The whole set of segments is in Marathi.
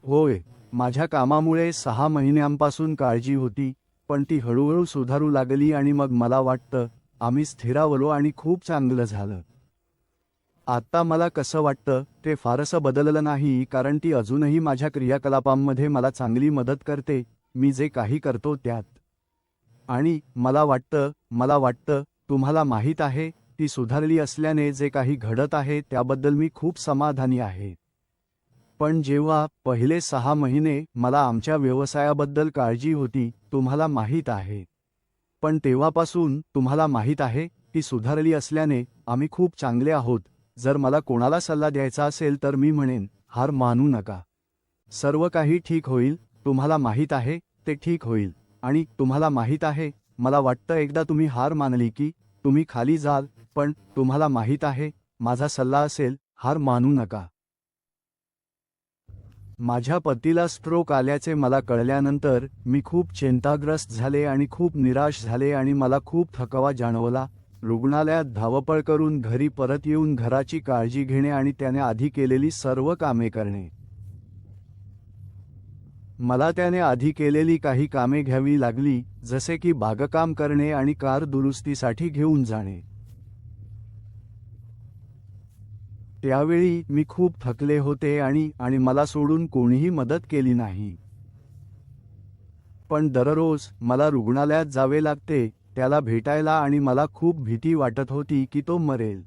होय, माझ्या कामामुळे 6 महिन्यांपासून काळजी होती, पण ती हळूहळू सुधारू लागली आणि मग मला वाटतं आम्ही स्थिरावलो आणि खूप चांगलं झालं. आता मला कसं वाटतं ते फारसं बदललं नाही, कारण ती अजूनही माझ्या क्रियाकलापांमध्ये मला चांगली मदत करते, मी जे काही करतो त्यात. आणि मला वाटतं तुम्हाला माहीत आहे, ती सुधारली असल्याने जे काही घडत आहे त्याबद्दल मी खूप समाधानी आहे. पण जेव्हा पहिले 6 महिने मला आमच्या व्यवसायाबद्दल काळजी होती, तुम्हाला माहीत आहे. पण तेव्हापासून तुम्हाला माहीत आहे, ती सुधारली असल्याने आम्ही खूप चांगले आहोत. जर मला कोणाला सल्ला द्यायचा असेल तर मी म्हणेन, हार मानू नका. सर्व काही ठीक होईल, तुम्हाला माहीत आहे, ते ठीक होईल. आणि तुम्हाला माहीत आहे, मला वाटतं एकदा तुम्ही हार मानली की तुम्ही खाली जाल, पण तुम्हाला माहीत आहे, माझा सल्ला असेल, हार मानू नका. माझ्या पतीला स्ट्रोक आल्याचे मला कळल्यानंतर मी खूप चिंताग्रस्त झाले आणि खूप निराश झाले आणि मला खूप थकवा जाणवला. रुग्णालयात धावपळ करून घरी परत येऊन घराची काळजी घेणे आणि त्याने आधी केलेली सर्व कामे करणे. मला त्याने आधी केलेली काही कामे घ्यावी लागली, जसे की बागकाम करणे आणि कार दुरुस्तीसाठी घेऊन जाणे. त्यावेळी मी खूप थकले होते आणि मला सोडून कोणीही मदत केली नाही. पण दररोज मला रुग्णालयात जावे लागते, त्याला भेटायला, आणि मला खूप भीती वाटत होती की तो मरेल.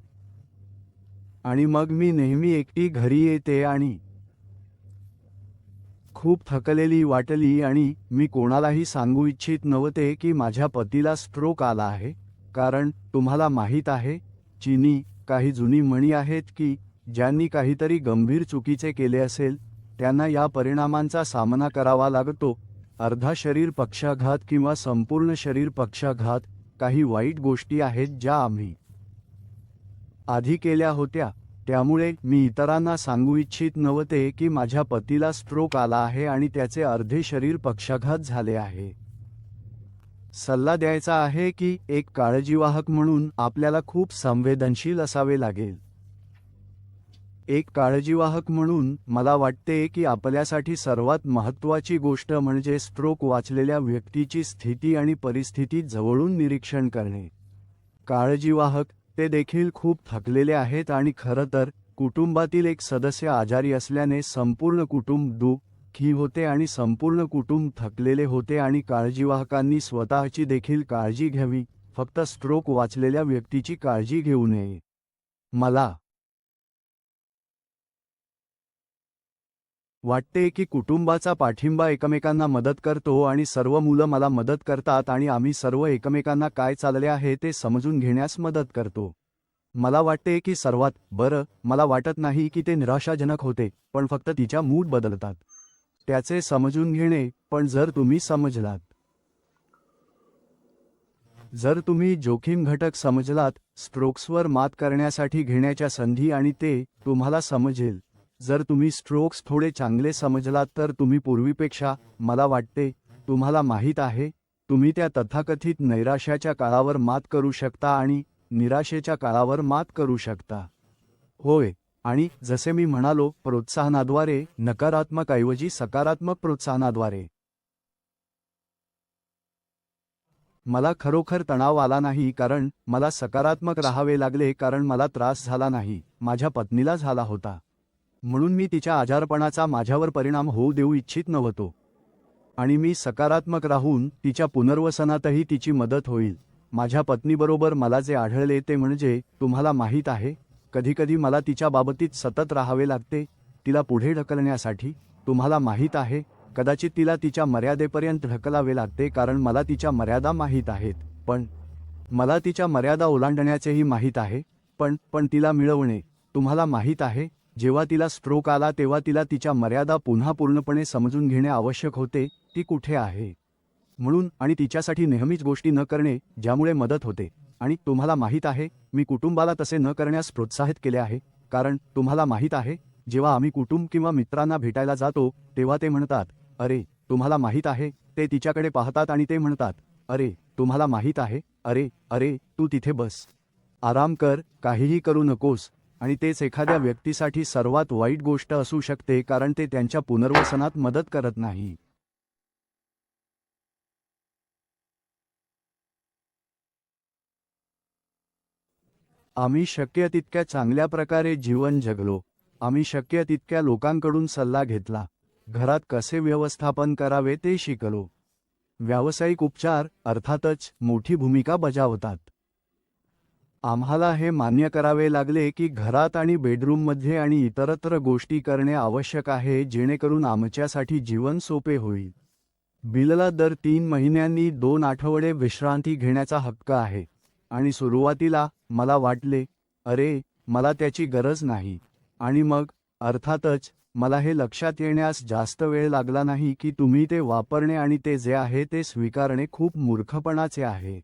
आणि मग मी नेहमी एकटी घरी येते आणि खूप थकलेली वाटली आणि मी कोणालाही सांगू इच्छित नव्हते की माझ्या पतीला स्ट्रोक आला आहे, कारण तुम्हाला माहीत आहे, चीनी काही जुनी म्हणी आहेत की ज्यांनी काहीतरी गंभीर चुकीचे केले असेल त्यांना या परिणामांचा सामना करावा लागतो. अर्धा शरीर पक्षाघात किंवा संपूर्ण शरीर पक्षाघात, काही वाईट गोष्टी आहेत ज्या आम्ही आधी केल्या होत्या. त्यामुळे मी इतरांना सांगू इच्छित नव्हते की माझ्या पतीला स्ट्रोक आला आहे आणि त्याचे अर्धे शरीर पक्षाघात झाले आहे. सल्ला द्यायचा आहे की एक काळजीवाहक म्हणून आपल्याला खूप संवेदनशील असावे लागेल. एक काळजीवाहक म्हणून मला वाटते की आपल्यासाठी सर्वात महत्त्वाची गोष्ट म्हणजे स्ट्रोक वाचलेल्या व्यक्तीची स्थिती आणि परिस्थिती जवळून निरीक्षण करणे. काळजीवाहक ते देखील खूप थकलेले आहेत आणि खरं तर कुटुंबातील एक सदस्य आजारी असल्याने संपूर्ण कुटुंब दुःखी होते आणि संपूर्ण कुटुंब थकलेले होते आणि काळजीवाहकांनी स्वतःची देखील काळजी घ्यावी, फक्त स्ट्रोक वाचलेल्या व्यक्तीची काळजी घेऊ नये. मला वाटते की कुटुंबाचा पाठिंबा एकमेकांना मदत करतो आणि सर्व मुलं मला मदत करतात आणि आम्ही सर्व एकमेकांना काय चालले आहे ते समजून घेण्यास मदत करतो. मला वाटते की सर्वात बरं, मला वाटत नाही की ते निराशाजनक होते, पण फक्त तिच्या मूड बदलतात. त्याचे समजून घेणे. पण जर तुम्ही समजलात, जर तुम्ही जोखीम घटक समजलात, स्ट्रोक्सवर मात करण्यासाठी घेण्याच्या संधी, आणि ते तुम्हाला समजेल. जर तुम्ही स्ट्रोक्स थोडे चांगले समजलात तर तुम्ही पूर्वीपेक्षा, मला वाटते, तुम्हाला माहीत आहे, तुम्ही त्या तथाकथित नैराश्याच्या काळावर मात करू शकता आणि निराशेच्या काळावर मात करू शकता. होय, आणि जसे मी म्हणालो, प्रोत्साहनाद्वारे, नकारात्मक ऐवजी सकारात्मक प्रोत्साहनाद्वारे. मला खरोखर तणाव आला नाही कारण मला सकारात्मक राहावे लागले, कारण मला त्रास झाला नाही, माझ्या पत्नीला झाला होता. म्हणून मी तिच्या आजारपणाचा माझ्यावर परिणाम होऊ देऊ इच्छित नव्हतो. आणि मी सकारात्मक राहून तिच्या पुनर्वसनातही तिची मदत होईल. माझ्या पत्नीबरोबर मला जे आढळले ते म्हणजे, तुम्हाला माहीत आहे, कधीकधी मला तिच्या बाबतीत सतत राहावे लागते, तिला पुढे ढकलण्यासाठी. तुम्हाला माहीत आहे, कदाचित तिला तिच्या मर्यादेपर्यंत ढकलावे लागते कारण मला तिच्या मर्यादा माहीत आहेत, पण मला तिच्या मर्यादा ओलांडण्याचेही माहीत आहे. पण तिला मिळवणे. तुम्हाला माहीत आहे, जेव्हा तिला स्ट्रोक आला तेव्हा तिला तिच्या मर्यादा पुन्हा पूर्णपणे समजून घेणे आवश्यक होते, ती कुठे आहे म्हणून, आणि तिच्यासाठी नेहमीच गोष्टी न करणे ज्यामुळे मदत होते. आणि तुम्हाला माहीत आहे, मी कुटुंबाला तसे न करण्यास प्रोत्साहित केले आहे, कारण तुम्हाला माहीत आहे, जेव्हा आम्ही कुटुंब किंवा मित्रांना भेटायला जातो तेव्हा ते म्हणतात, अरे तुम्हाला माहीत आहे, ते तिच्याकडे पाहतात आणि ते म्हणतात, अरे तुम्हाला माहीत आहे, अरे अरे तू तिथे बस, आराम कर, काहीही करू नकोस. आणि तेच एखाद्या व्यक्तीसाठी सर्वात वाईट गोष्ट असू शकते, कारण ते त्यांच्या पुनर्वसनात मदत करत नाही. आम्ही शक्य तितक्या चांगल्या प्रकारे जीवन जगलो. आम्ही शक्य तितक्या लोकांकडून सल्ला घेतला. घरात कसे व्यवस्थापन करावे ते शिकलो. व्यावसायिक उपचार अर्थातच मोठी भूमिका बजावतात. आम्हाला हे मान्य करावे लागले की घरात आणि बेडरूममध्ये आणि इतरत्र गोष्टी करणे आवश्यक आहे, जेणेकरून आमच्यासाठी जीवन सोपे होईल. बिलला दर 3 महिन्यांनी 2 आठवडे विश्रांती घेण्याचा हक्क आहे. आणि सुरुवातीला मला वाटले, अरे, मला त्याची गरज नाही. आणि मग अर्थातच मला हे लक्षात येण्यास जास्त वेळ लागला नाही की तुम्ही ते वापरणे आणि ते जे आहे ते स्वीकारणे खूप मूर्खपणाचे आहे.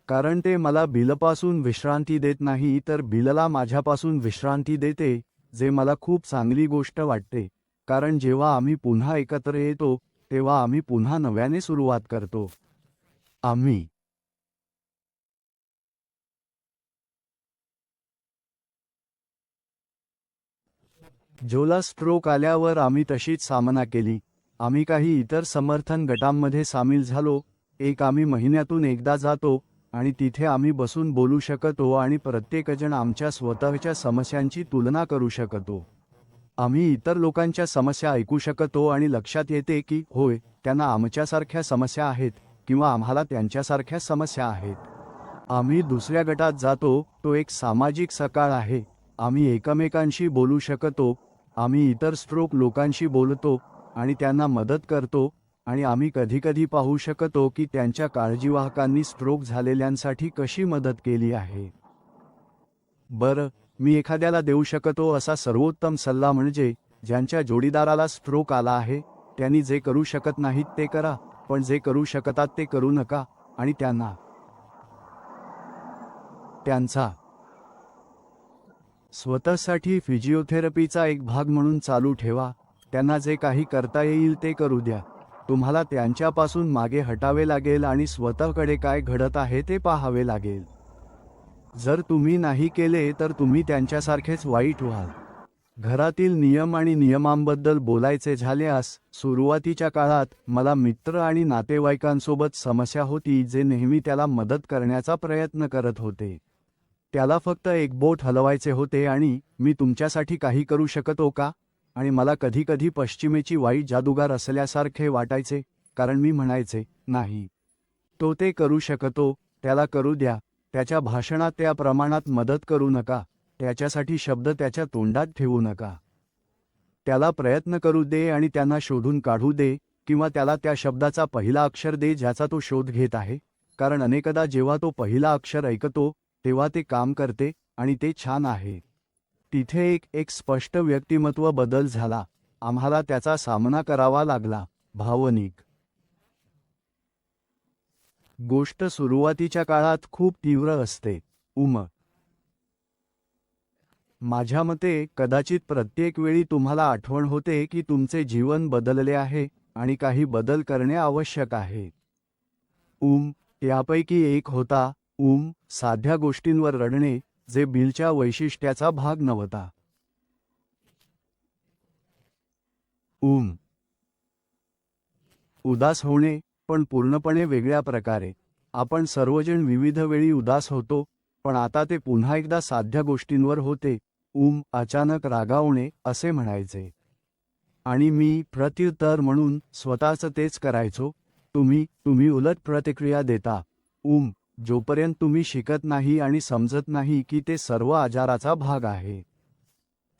कारण ते मला बिलपासून विश्रांती देत नाही, तर बिलला माझ्यापासून विश्रांती देते, जे मला खूप चांगली गोष्ट वाटते. कारण जेव्हा आम्ही पुन्हा एकत्र येतो तेव्हा आम्ही पुन्हा नव्याने सुरुवात करतो. आम्ही जोला स्ट्रोक आल्यावर आम्ही तशीच सामना केली. आम्ही काही इतर समर्थन गटांमध्ये सामील झालो. एक आम्ही महिन्यातून एकदा जातो आणि तिथे आम्ही बसून बोलू शकतो आणि प्रत्येकजण आमच्या स्वतःच्या समस्यांची तुलना करू शकतो. आम्ही इतर लोकांच्या समस्या ऐकू शकतो आणि लक्षात येते की होय, त्यांना आमच्यासारख्या समस्या आहेत किंवा आम्हाला त्यांच्यासारख्या समस्या आहेत. आम्ही दुसऱ्या गटात जातो. तो एक सामाजिक सकाळ आहे. आम्ही एकमेकांशी बोलू शकतो. आम्ही इतर स्ट्रोक लोकांशी बोलतो आणि त्यांना मदत करतो आणि आम्ही कधीकधी पाहू शकतो की त्यांच्या काळजीवाहकांनी स्ट्रोक झालेल्यांसाठी कशी मदत केली आहे. बरं, मी एखाद्याला देऊ शकतो असा सर्वोत्तम सल्ला म्हणजे ज्यांच्या जोडीदाराला स्ट्रोक आला आहे त्यांनी जे करू शकत नाहीत ते करा, पण जे करू शकतात ते करू नका आणि त्यांचा स्वतःसाठी फिजिओथेरपीचा एक भाग म्हणून चालू ठेवा. त्यांना जे काही करता येईल ते करू द्या. तुम्हाला त्यांच्यापासून मागे हटावे लागेल आणि स्वतःकडे काय घडत आहे ते पाहावे लागेल. जर तुम्ही नाही केले तर तुम्ही त्यांच्यासारखेच वाईट व्हाल. घरातील नियम आणि नियमांबद्दल बोलायचे झाल्यास, सुरुवातीच्या काळात मला मित्र आणि नातेवाईकांसोबत समस्या होती जे नेहमी त्याला मदत करण्याचा प्रयत्न करत होते. त्याला फक्त एक बोट हलवायचे होते आणि मी तुमच्यासाठी काही करू शकतो का? आणि मला कधीकधी पश्चिमेची वाईट जादूगार असल्यासारखे वाटायचे, कारण मी म्हणायचे, नाही, तो ते करू शकतो, त्याला करू द्या. त्याच्या भाषणात त्या प्रमाणात मदत करू नका. त्याच्यासाठी शब्द त्याच्या तोंडात ठेवू नका. त्याला प्रयत्न करू दे आणि त्यांना शोधून काढू दे, किंवा त्याला त्या शब्दाचा पहिला अक्षर दे ज्याचा तो शोध घेत आहे, कारण अनेकदा जेव्हा तो पहिला अक्षर ऐकतो तेव्हा ते काम करते आणि ते छान आहे. तिथे एक स्पष्ट व्यक्तिमत्व बदल झाला. आम्हाला त्याचा सामना करावा लागला. भावनिक गोष्ट सुरुवातीच्या काळात खूप तीव्र असते. माझ्या मते कदाचित प्रत्येक वेळी तुम्हाला आठवण होते की तुमचे जीवन बदलले आहे आणि काही बदल करणे आवश्यक आहे. त्यापैकी एक होता साध्या गोष्टींवर रडणे, जे बिलच्या वैशिष्ट्याचा भाग नव्हता. उदास होणे, पण पूर्णपणे वेगळ्या प्रकारे. आपण सर्वजण विविध वेळी उदास होतो, पण आता ते पुन्हा एकदा साध्या गोष्टींवर होते. अचानक रागावणे असे म्हणायचे. आणि मी प्रत्युत्तर म्हणून स्वतःच तेच करायचो. तुम्ही उलट प्रतिक्रिया देता. जोपर्यंत तुम्ही शिकत नाही आणि समजत नाही की ते सर्व आजाराचा भाग आहे.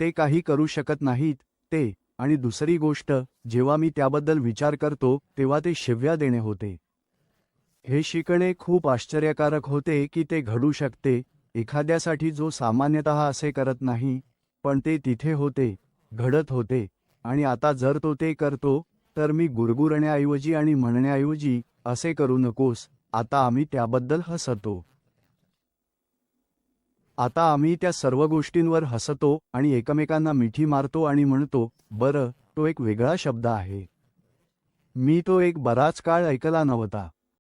ते काही करू शकत नाहीत ते. आणि दुसरी गोष्ट, जेव्हा मी त्याबद्दल विचार करतो तेव्हा ते शिव्या देणे होते. हे शिकणे खूप आश्चर्यकारक होते की ते घडू शकते एखाद्यासाठी जो सामान्यतः असे करत नाही, पण ते तिथे होते, घडत होते. आणि आता जर तो ते करतो, तर मी गुरगुरण्याऐवजी आणि म्हणण्याऐवजी, असे करू नकोस, आता आम्ही त्याबद्दल हसतो. आता आम्ही त्या सर्व गोष्टींवर हसतो आणि एकमेकांना मिठी मारतो आणि म्हणतो, बरं, तो एक वेगळा शब्द आहे. मी तो एक बराच काळ ऐकला नव्हता.